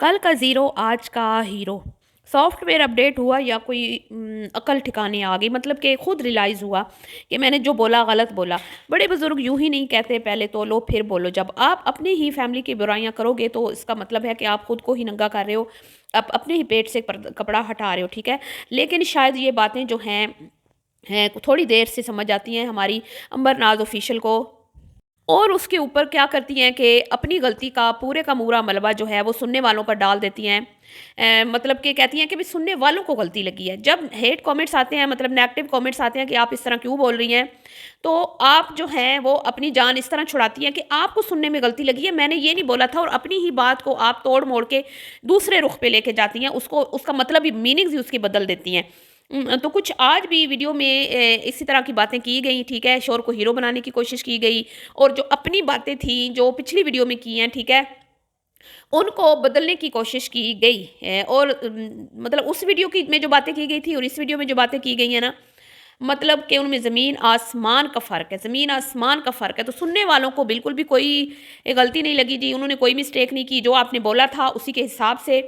कल का ज़ीरो आज का हीरो। सॉफ्टवेयर अपडेट हुआ या कोई अकल ठिकाने आ गई, मतलब कि खुद रियलाइज़ हुआ कि मैंने जो बोला गलत बोला। बड़े बुजुर्ग यूं ही नहीं कहते, पहले तो लो फिर बोलो। जब आप अपने ही फैमिली की बुराइयां करोगे तो इसका मतलब है कि आप खुद को ही नंगा कर रहे हो, आप अपने ही पेट से कपड़ा हटा रहे हो। ठीक है, लेकिन शायद ये बातें जो हैं थोड़ी देर से समझ आती हैं हमारी अंबर नाज ऑफिशियल को। और उसके ऊपर क्या करती हैं कि अपनी गलती का पूरे का पूरा मलबा जो है वो सुनने वालों पर डाल देती हैं। मतलब कि कहती हैं कि भाई सुनने वालों को गलती लगी है। जब हेट कमेंट्स आते हैं, मतलब नेगेटिव कमेंट्स आते हैं कि आप इस तरह क्यों बोल रही हैं, तो आप जो हैं वो अपनी जान इस तरह छुड़ाती हैं कि आपको सुनने में गलती लगी है, मैंने ये नहीं बोला था, और अपनी ही बात को आप तोड़ मोड़ के दूसरे रुख पे लेके जाती हैं, उसको उसका मतलब ही मीनिंग्स ही उसकी बदल देती हैं। तो कुछ आज भी वीडियो में इसी तरह की बातें की गई। ठीक है, शोर को हीरो बनाने की कोशिश की गई, और जो अपनी बातें थी जो पिछली वीडियो में की हैं, ठीक है, उनको बदलने की कोशिश की गई है। और मतलब उस वीडियो की में जो बातें की गई थी और इस वीडियो में जो बातें की गई हैं ना, मतलब कि उनमें ज़मीन आसमान का फ़र्क है, ज़मीन आसमान का फ़र्क है। तो सुनने वालों को बिल्कुल भी कोई गलती नहीं लगी जी, उन्होंने कोई मिस्टेक नहीं की। जो आपने बोला था उसी के हिसाब से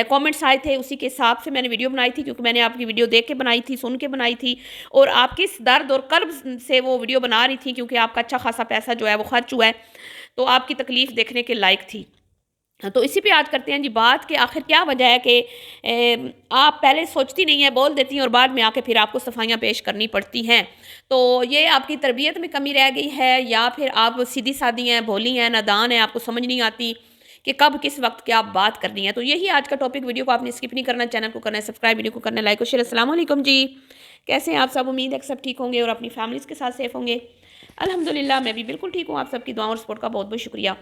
कमेंट्स आए थे, उसी के हिसाब से मैंने वीडियो बनाई थी, क्योंकि मैंने आपकी वीडियो देख के बनाई थी, सुन के बनाई थी, और आपके इस दर्द और कर्ब से वो वीडियो बना रही थी, क्योंकि आपका अच्छा खासा पैसा जो है वो खर्च हुआ है, तो आपकी तकलीफ़ देखने के लायक थी। तो इसी पे आज करते हैं जी बात कि आखिर क्या वजह है कि आप पहले सोचती नहीं हैं, बोल देती हैं, और बाद में आके फिर आपको सफाइयाँ पेश करनी पड़ती हैं। तो ये आपकी तरबियत में कमी रह गई है, या फिर आप सीधी-सादी हैं, भोली हैं, नादान हैं, आपको समझ नहीं आती कि कब किस वक़्त क्या बात करनी है। तो यही आज का टॉपिक। वीडियो को आपने स्किप नहीं करना, चैनल को करना है सब्सक्राइब, वीडियो को करना है लाइक और शेयर। अस्सलाम वालेकुम जी, कैसे हैं आप सब? उम्मीद है कि सब ठीक होंगे और अपनी फैमिलीज़ के साथ सेफ़ होंगे। अल्हम्दुलिल्लाह मैं भी बिल्कुल ठीक हूँ। आप सबकी दुआओं और सपोर्ट का बहुत-बहुत शुक्रिया।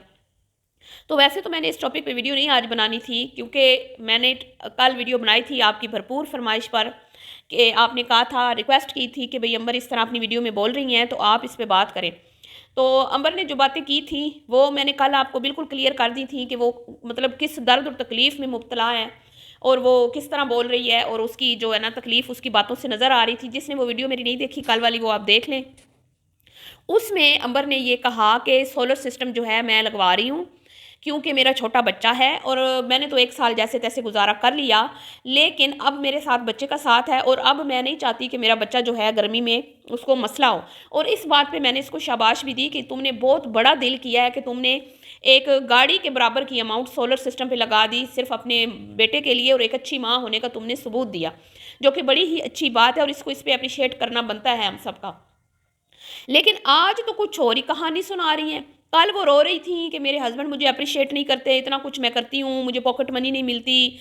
तो वैसे तो मैंने इस टॉपिक पे वीडियो नहीं आज बनानी थी, क्योंकि मैंने कल वीडियो बनाई थी आपकी भरपूर फरमाइश पर, कि आपने कहा था, रिक्वेस्ट की थी कि भाई अंबर इस तरह अपनी वीडियो में बोल रही हैं तो आप इस पे बात करें। तो अंबर ने जो बातें की थी वो मैंने कल आपको बिल्कुल क्लियर कर दी थी कि वो मतलब किस दर्द और तकलीफ़ में मुब्तला है, और वो किस तरह बोल रही है, और उसकी जो है ना तकलीफ़ उसकी बातों से नज़र आ रही थी। जिसने वो वीडियो मेरी नहीं देखी कल वाली, वो आप देख लें। उसमें अंबर ने ये कहा कि सोलर सिस्टम जो है मैं लगवा रही हूँ, क्योंकि मेरा छोटा बच्चा है, और मैंने तो 1 साल जैसे तैसे गुज़ारा कर लिया, लेकिन अब मेरे साथ बच्चे का साथ है, और अब मैं नहीं चाहती कि मेरा बच्चा जो है गर्मी में उसको मसला हो। और इस बात पे मैंने इसको शाबाश भी दी कि तुमने बहुत बड़ा दिल किया है कि तुमने एक गाड़ी के बराबर की अमाउंट सोलर सिस्टम पे लगा दी, सिर्फ़ अपने बेटे के लिए, और एक अच्छी माँ होने का तुमने सबूत दिया, जो कि बड़ी ही अच्छी बात है, और इसको इस पे एप्रिशिएट करना बनता है हम सबका। लेकिन आज तो कुछ और ही कहानी सुना रही हैं। कल वो रो रही थी कि मेरे हस्बैंड मुझे अप्रिशिएट नहीं करते, इतना कुछ मैं करती हूँ, मुझे पॉकेट मनी नहीं मिलती,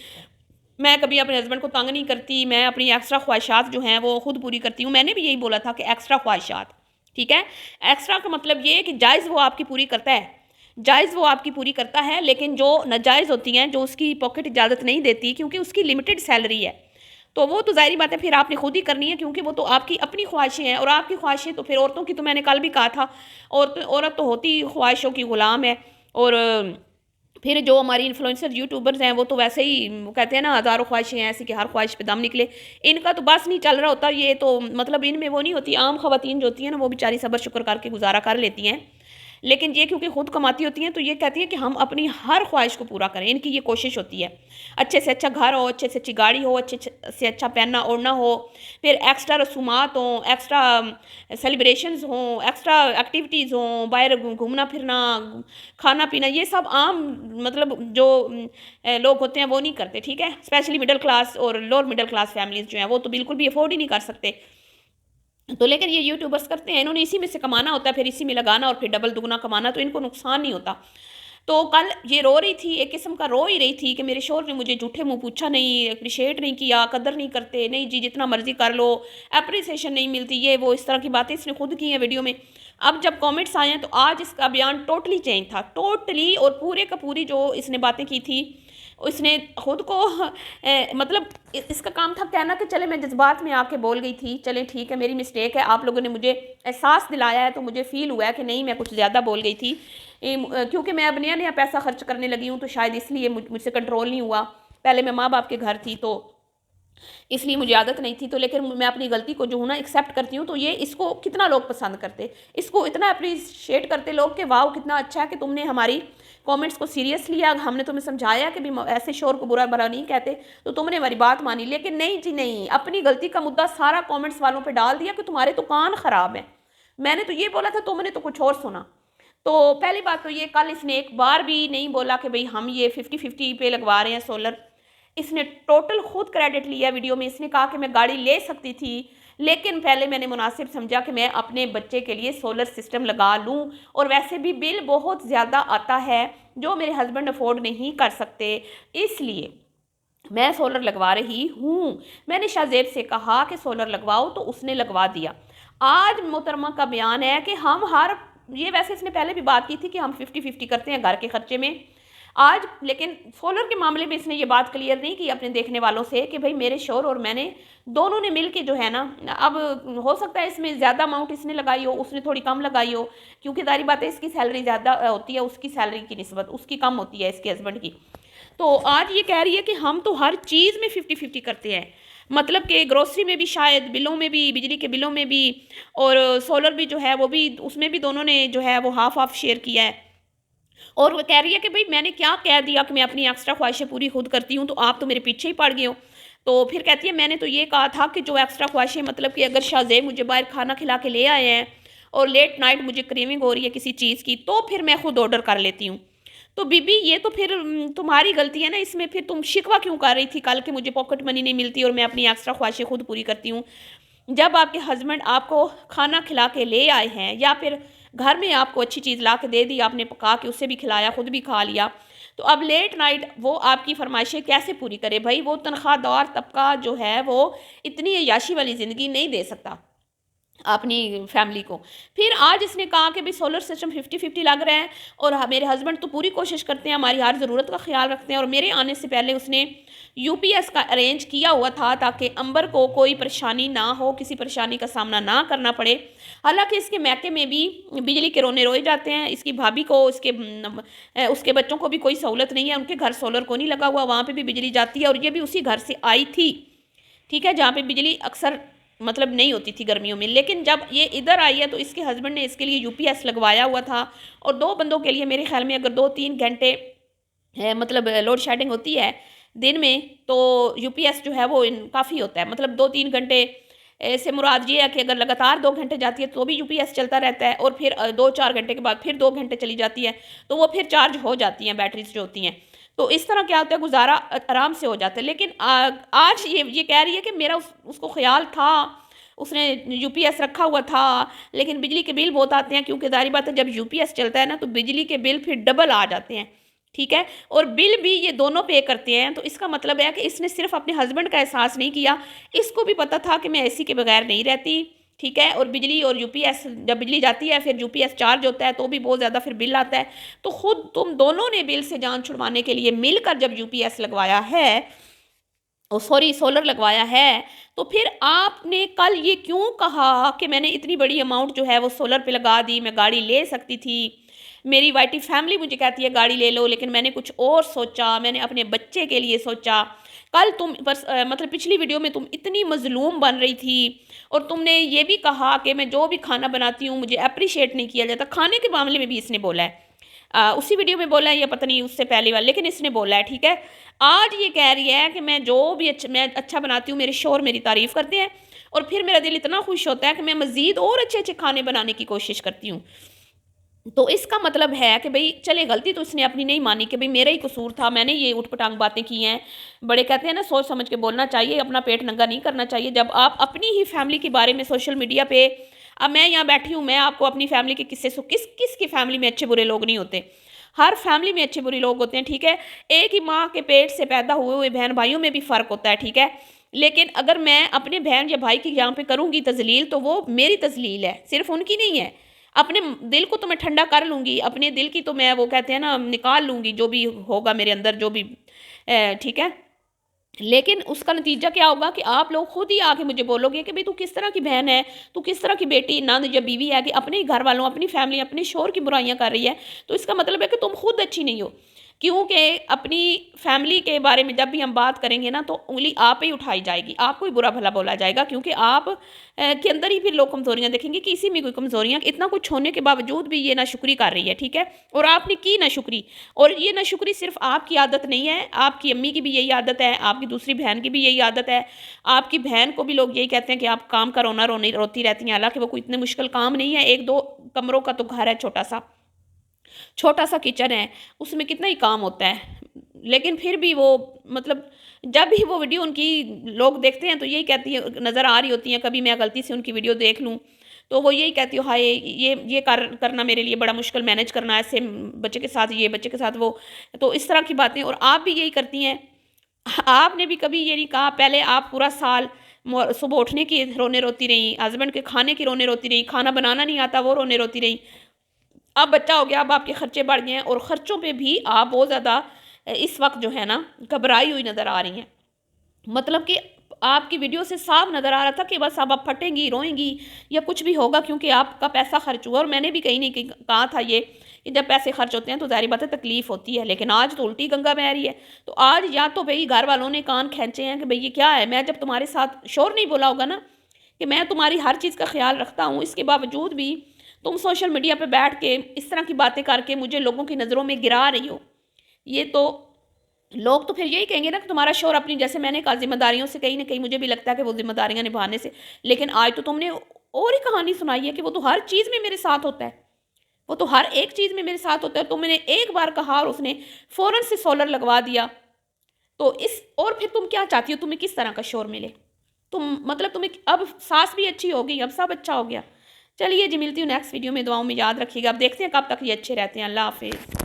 मैं कभी अपने हस्बैंड को तंग नहीं करती, मैं अपनी एक्स्ट्रा ख्वाहिशात जो हैं वो खुद पूरी करती हूँ। मैंने भी यही बोला था कि एक्स्ट्रा ख्वाहिशात, ठीक है? एक्स्ट्रा का मतलब ये है कि जायज़ वो आपकी पूरी करता है, जायज़ वो आपकी पूरी करता है, लेकिन जो नाजायज़ होती हैं, जो उसकी पॉकेट इजाज़त नहीं देती, क्योंकि उसकी लिमिटेड सैलरी है, तो वो तो ज़ाहिर बात है फिर आपने खुद ही करनी है, क्योंकि वो तो आपकी अपनी ख्वाहिशें हैं, और आपकी ख्वाहिशें तो फिर औरतों की, तो मैंने कल भी कहा था, औरत तो होती ख्वाहिशों की ग़ुलाम है। और फिर जो हमारी इन्फ्लुएंसर यूट्यूबर्स हैं वो तो वैसे ही वो कहते हैं ना, हज़ारों ख्वाहिशें हैं ऐसी कि हर ख्वाहिश पे दम निकले। इनका तो बस नहीं चल रहा होता, ये तो मतलब इनमें वो नहीं होती। आम ख़वातीन जो होती हैं ना, वो बेचारी सब्र शुक्र करके गुजारा कर लेती हैं, लेकिन ये क्योंकि खुद कमाती होती हैं तो ये कहती हैं कि हम अपनी हर ख्वाहिश को पूरा करें। इनकी ये कोशिश होती है, अच्छे से अच्छा घर हो, अच्छे से अच्छी गाड़ी हो, अच्छे से अच्छा पहनना ओढ़ना हो, फिर एक्स्ट्रा रसूमात हों, एक्स्ट्रा सेलिब्रेशंस हों, एक्स्ट्रा एक्टिविटीज़ हों, बाहर घूमना फिरना, खाना पीना, ये सब आम मतलब जो लोग होते हैं वो नहीं करते। ठीक है, स्पेशली मिडिल क्लास और लोअर मिडिल क्लास फैमिलीज़ जो हैं वो तो बिल्कुल भी अफोर्ड ही नहीं कर सकते। तो लेकिन ये यूट्यूबर्स करते हैं, इन्होंने इसी में से कमाना होता है, फिर इसी में लगाना, और फिर डबल दुगना कमाना, तो इनको नुकसान नहीं होता। तो कल ये रो रही थी, एक किस्म का रो ही रही थी कि मेरे शौहर ने मुझे झूठे मुँह पूछा नहीं, अप्रिशिएट नहीं किया, कदर नहीं करते, नहीं जी जितना मर्ज़ी कर लो, एप्रिसिएशन नहीं मिलती, ये वो इस तरह की बातें इसने खुद की हैं वीडियो में। अब जब कमेंट्स आए हैं तो आज इसका बयान टोटली चेंज था, टोटली, और पूरे का पूरी जो इसने बातें की थी, इसने खुद को मतलब इसका काम था कहना कि चले मैं जज्बात में आके बोल गई थी, चले ठीक है मेरी मिस्टेक है, आप लोगों ने मुझे एहसास दिलाया है, तो मुझे फ़ील हुआ है कि नहीं मैं कुछ ज़्यादा बोल गई थी, क्योंकि मैं अब नया नया पैसा खर्च करने लगी हूँ, तो शायद इसलिए मुझसे कंट्रोल नहीं हुआ। पहले मैं माँ बाप के घर थी तो इसलिए मुझे आदत नहीं थी, तो लेकिन मैं अपनी गलती को जो हूँ ना एक्सेप्ट करती हूँ। तो ये इसको कितना लोग पसंद करते, इसको इतना अप्रिशिएट करते लोग कि वाह कितना अच्छा है कि तुमने हमारी कमेंट्स को सीरियस लिया, हमने तुम्हें समझाया कि भी ऐसे शोर को बुरा भला नहीं कहते, तो तुमने हमारी बात मानी। लेकिन नहीं जी नहीं, अपनी गलती का मुद्दा सारा कमेंट्स वालों पे डाल दिया कि तुम्हारे तो कान ख़राब है। मैंने तो ये बोला था, तुमने तो कुछ और सुना। तो पहली बात तो ये, कल इसने एक बार भी नहीं बोला कि भाई हम ये 50-50 पे लगवा रहे हैं सोलर। इसने टोटल खुद क्रेडिट लिया वीडियो में। इसने कहा कि मैं गाड़ी ले सकती थी, लेकिन पहले मैंने मुनासिब समझा कि मैं अपने बच्चे के लिए सोलर सिस्टम लगा लूं, और वैसे भी बिल बहुत ज़्यादा आता है जो मेरे हस्बैंड अफोर्ड नहीं कर सकते, इसलिए मैं सोलर लगवा रही हूँ। मैंने शाहजेब से कहा कि सोलर लगवाओ, तो उसने लगवा दिया। आज मोहतरमा का बयान है कि हम हर, ये वैसे इसने पहले भी बात की थी कि हम 50-50 करते हैं घर के खर्चे में आज, लेकिन सोलर के मामले में इसने ये बात क्लियर नहीं की अपने देखने वालों से कि भाई मेरे शोहर और मैंने दोनों ने मिल के जो है ना, अब हो सकता है इसमें ज़्यादा अमाउंट इसने लगाई हो, उसने थोड़ी कम लगाई हो, क्योंकि सारी बात है इसकी सैलरी ज़्यादा होती है उसकी सैलरी की निस्बत, उसकी कम होती है इसके हस्बैंड की। तो आज ये कह रही है कि हम तो हर चीज़ में 50-50 करते हैं, मतलब कि ग्रोसरी में भी, शायद बिलों में भी, बिजली के बिलों में भी, और सोलर भी जो है वो भी, उसमें भी दोनों ने जो है वो हाफ हाफ शेयर किया है। और वो कह रही है कि भाई मैंने क्या कह दिया कि मैं अपनी एक्स्ट्रा ख्वाहिशें पूरी खुद करती हूँ, तो आप तो मेरे पीछे ही पड़ गए हो। तो फिर कहती है मैंने तो ये कहा था कि जो एक्स्ट्रा ख्वाहिशें, मतलब कि अगर शाहजेब मुझे बाहर खाना खिला के ले आए हैं और लेट नाइट मुझे क्रेविंग हो रही है किसी चीज़ की, तो फिर मैं खुद ऑर्डर कर लेती हूँ। तो बीबी ये तो फिर तुम्हारी गलती है ना इसमें, फिर तुम शिकवा क्यों कर रही थी कल कि मुझे पॉकेट मनी नहीं मिलती और मैं अपनी एक्स्ट्रा ख्वाहिशें खुद पूरी करती हूँ। जब आपके हस्बैंड आपको खाना खिला के ले आए हैं, या फिर घर में आपको अच्छी चीज़ ला के दे दी, आपने पका के उससे भी खिलाया, खुद भी खा लिया, तो अब लेट नाइट वो आपकी फरमाइशें कैसे पूरी करे भाई। वो तनख्वाहदार तबका जो है वो इतनी अय्याशी वाली ज़िंदगी नहीं दे सकता अपनी फैमिली को। फिर आज इसने कहा कि भाई सोलर सिस्टम 50-50 लग रहा है, और मेरे हस्बैंड तो पूरी कोशिश करते हैं, हमारी हर ज़रूरत का ख्याल रखते हैं, और मेरे आने से पहले उसने यूपीएस का अरेंज किया हुआ था ताकि अंबर को कोई परेशानी ना हो, किसी परेशानी का सामना ना करना पड़े। हालांकि इसके मैके में भी बिजली के रोने रोए जाते हैं, इसकी भाभी को, उसके बच्चों को भी कोई सहूलत नहीं है, उनके घर सोलर को नहीं लगा हुआ, वहाँ पर भी बिजली जाती है, और ये भी उसी घर से आई थी, ठीक है, जहाँ पर बिजली अक्सर मतलब नहीं होती थी गर्मियों में। लेकिन जब ये इधर आई है तो इसके हस्बैंड ने इसके लिए यूपीएस लगवाया हुआ था, और 2 बंदों के लिए मेरे ख्याल में अगर 2-3 घंटे मतलब लोड शेडिंग होती है दिन में, तो यूपीएस जो है वो काफ़ी होता है, मतलब 2-3 घंटे से मुराद ये है कि अगर लगातार 2 घंटे जाती है तो भी यूपीएस चलता रहता है, और फिर 2-4 घंटे के बाद फिर 2 घंटे चली जाती है, तो वो फिर चार्ज हो जाती हैं बैटरीज जो होती हैं। तो इस तरह क्या होता है, गुजारा आराम से हो जाता है। लेकिन आज ये कह रही है कि मेरा उसको ख्याल था, उसने यूपीएस रखा हुआ था, लेकिन बिजली के बिल बहुत आते हैं, क्योंकि जाहिर बात है जब यूपीएस चलता है ना तो बिजली के बिल फिर डबल आ जाते हैं, ठीक है, और बिल भी ये दोनों पे करते हैं। तो इसका मतलब है कि इसने सिर्फ अपने हस्बैंड का एहसास नहीं किया, इसको भी पता था कि मैं एसी के बगैर नहीं रहती, ठीक है, और बिजली और यूपीएस, जब बिजली जाती है फिर यूपीएस चार्ज होता है तो भी बहुत ज़्यादा फिर बिल आता है। तो खुद तुम दोनों ने बिल से जान छुड़वाने के लिए मिलकर जब यूपीएस लगवाया है, ओ सॉरी सोलर लगवाया है, तो फिर आपने कल ये क्यों कहा कि मैंने इतनी बड़ी अमाउंट जो है वो सोलर पे लगा दी, मैं गाड़ी ले सकती थी, मेरी वाइटी फैमिली मुझे कहती है गाड़ी ले लो, लेकिन मैंने कुछ और सोचा, मैंने अपने बच्चे के लिए सोचा। कल तुम मतलब पिछली वीडियो में तुम इतनी मजलूम बन रही थी, और तुमने ये भी कहा कि मैं जो भी खाना बनाती हूँ मुझे अप्रिशिएट नहीं किया जाता। खाने के मामले में भी इसने बोला है, उसी वीडियो में बोला है या पता नहीं उससे पहले वाला, लेकिन इसने बोला है, ठीक है। आज ये कह रही है कि मैं जो भी मैं अच्छा बनाती हूँ, मेरे शोहर मेरी तारीफ़ करते हैं, और फिर मेरा दिल इतना खुश होता है कि मैं मज़ीद और अच्छे अच्छे खाने बनाने की कोशिश करती हूँ। तो इसका मतलब है कि भाई चले, गलती तो इसने अपनी नहीं मानी कि भाई मेरा ही कसूर था, मैंने ये उठपटांग बातें की हैं। बड़े कहते हैं ना, सोच समझ के बोलना चाहिए, अपना पेट नंगा नहीं करना चाहिए। जब आप अपनी ही फैमिली के बारे में सोशल मीडिया पे, अब मैं यहाँ बैठी हूँ, मैं आपको अपनी फैमिली के किस्से किस की फैमिली में अच्छे बुरे लोग नहीं होते, हर फैमिली में अच्छे बुरे लोग होते हैं, ठीक है। एक ही माँ के पेट से पैदा हुए बहन भाइयों में भी फ़र्क होता है, ठीक है। लेकिन अगर मैं अपने बहन या भाई की यहाँ पे करूँगी तजलील, तो वो मेरी तजलील है, सिर्फ उनकी नहीं है। अपने दिल को तो मैं ठंडा कर लूँगी, अपने दिल की तो मैं, वो कहते हैं ना, निकाल लूँगी जो भी होगा मेरे अंदर, जो भी, ठीक है। लेकिन उसका नतीजा क्या होगा कि आप लोग खुद ही आके मुझे बोलोगे कि भाई तू किस तरह की बहन है, तू किस तरह की बेटी नंद या बीवी है कि अपने ही घर वालों, अपनी फैमिली, अपने शोहर की बुराइयां कर रही है। तो इसका मतलब है कि तुम खुद अच्छी नहीं हो। کیونکہ اپنی فیملی کے بارے میں جب بھی ہم بات کریں گے نا تو انگلی آپ پہ ہی اٹھائی جائے گی، آپ کو ہی برا بھلا بولا جائے گا، کیونکہ آپ کے اندر ہی پھر لوگ کمزوریاں دیکھیں گے کہ اسی میں کوئی کمزوریاں، اتنا کچھ ہونے کے باوجود بھی یہ ناشکری کر رہی ہے، ٹھیک ہے، اور آپ نے کی ناشکری، اور یہ ناشکری صرف آپ کی عادت نہیں ہے، آپ کی امی کی بھی یہی عادت ہے، آپ کی دوسری بہن کی بھی یہی عادت ہے، آپ کی بہن کو بھی لوگ یہی کہتے ہیں کہ آپ کام کا رونا روتی رہتی ہیں، حالانکہ وہ کوئی اتنے مشکل کام نہیں ہے، 1-2 کمروں کا تو گھر ہے، چھوٹا سا کچن ہے، اس میں کتنا ہی کام ہوتا ہے، لیکن پھر بھی وہ مطلب جب بھی وہ ویڈیو ان کی لوگ دیکھتے ہیں تو یہی کہتی ہیں، نظر آ رہی ہوتی ہیں، کبھی میں غلطی سے ان کی ویڈیو دیکھ لوں تو وہ یہی کہتی ہوں ہائے یہ کرنا میرے لیے بڑا مشکل، مینج کرنا ایسے بچے کے ساتھ یہ بچے کے ساتھ وہ، تو اس طرح کی باتیں، اور آپ بھی یہی کرتی ہیں، آپ نے بھی کبھی یہ نہیں کہا، پہلے آپ پورا سال صبح اٹھنے کی رونے روتی رہیں، ہسبینڈ کے کھانے کی رونے روتی رہیں، کھانا بنانا نہیں آتا وہ رونے روتی رہیں، اب بچہ ہو گیا، اب آپ کے خرچے بڑھ گئے ہیں، اور خرچوں پہ بھی آپ بہت زیادہ اس وقت جو ہے نا گھبرائی ہوئی نظر آ رہی ہیں، مطلب کہ آپ کی ویڈیو سے صاف نظر آ رہا تھا کہ بس اب آپ پھٹیں گی، روئیں گی یا کچھ بھی ہوگا، کیونکہ آپ کا پیسہ خرچ ہوا، اور میں نے بھی کہیں نہیں کہا تھا یہ کہ جب پیسے خرچ ہوتے ہیں تو ظاہری بات ہے تکلیف ہوتی ہے، لیکن آج تو الٹی گنگا بہہ رہی ہے، تو آج یا تو بھئی گھر والوں نے کان کھینچے ہیں کہ بھئی یہ کیا ہے، میں جب تمہارے ساتھ شور نہیں بولا ہوگا نا کہ میں تمہاری ہر چیز کا خیال رکھتا ہوں، اس کے باوجود بھی تم سوشل میڈیا پہ بیٹھ کے اس طرح کی باتیں کر کے مجھے لوگوں کی نظروں میں گرا رہی ہو، یہ تو لوگ تو پھر یہی کہیں گے نا کہ تمہارا شوہر اپنی، جیسے میں نے کہا ذمہ داریوں سے کہیں نہ کہیں مجھے بھی لگتا ہے کہ وہ ذمہ داریاں نبھانے سے، لیکن آج تو تم نے اور ہی کہانی سنائی ہے کہ وہ تو ہر چیز میں میرے ساتھ ہوتا ہے، وہ تو ہر ایک چیز میں میرے ساتھ ہوتا ہے، تو میں نے ایک بار کہا اور اس نے فوراً سے سولر لگوا دیا، تو اور پھر تم کیا چاہتی ہو، تمہیں کس طرح کا شوہر ملے، مطلب تمہیں اب ساس بھی اچھی ہوگی، اب سب اچھا ہو گیا، چلیے جی ملتی ہوں نیکسٹ ویڈیو میں، دعاؤں میں یاد رکھیے گا، اب دیکھتے ہیں کب تک یہ اچھے رہتے ہیں، اللہ حافظ۔